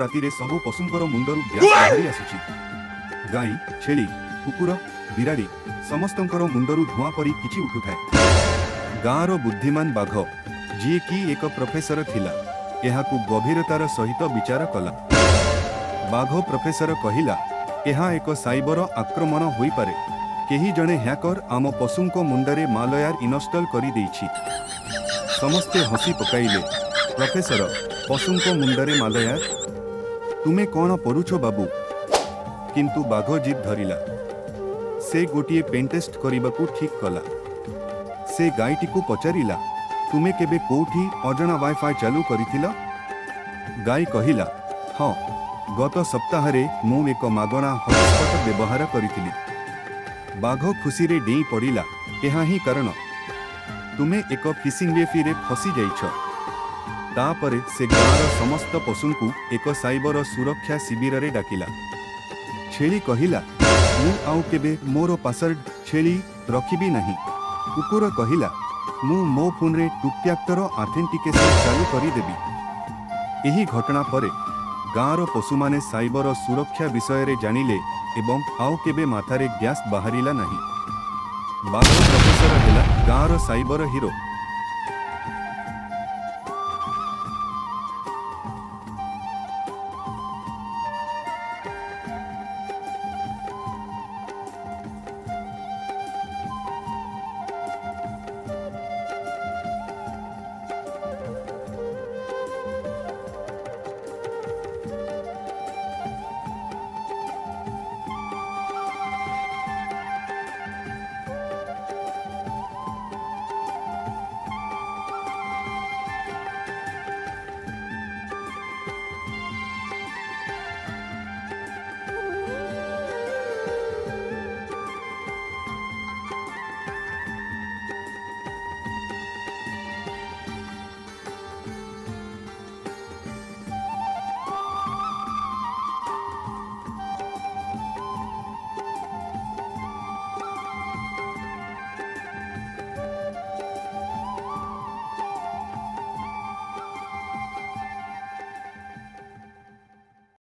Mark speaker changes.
Speaker 1: राति रे सबु पशुंकर मुंडरू ग्यास बाहरी आसुची। गाई, छेली, कुकुर, बिराड़ी समस्तंकर मुंडरू धुआं परी किछि उठुथाए। गाँर बुद्धिमान बाघ जी कि एक प्रोफेसर थिला एहाकु गभीरतार सहित विचार कला। बाघ प्रोफेसर कहिला एहा एक साइबर आक्रमण होई पारे। केही जणे हैकर आम पशुंको मुंडरे मालयार इनस्टॉल करी देइछि। समस्ते हसी पकाइले। प्रोफेसर पशुंको मुंडरे मालयार तुमे कौन परुछो बाबू? किंतु बाघ जिद धरिला। से गोटिए पेंटेस्ट करिबाकू ठीक कला। से गाईटिकू पचारिला तुमे केबे कोठी अजणा वाईफाई चालू करिथिला? गाई कहिला हाँ, गत सप्ताहरे मु एक मागणा हॉटस्पॉट व्यवहार करिथिली। बाघ खुशी रे डेई पड़िला एहा ही कारण तुमे एक फिशिंग वेफी रे फसी जाइछ। तापरे से गाँर समस्त पशुंकु एक साइबर सुरक्षा शिविर रे डाकिला। छेली कहिला मु आउ केबे मोर पासवर्ड छेली रखिबी नहीं। कुकुर कहिला मु मो फोन रे टुक्याक्टर ऑथेंटिकेशन चालू करी देबी। एही घटना परे गाँर पशुमाने साइबर सुरक्षा विषय रे जानिले एवं आउ केबे माथारे गैस बाहरिला नहीं। बाघ प्रोफेसर हेला गाँर साइबर हिरो।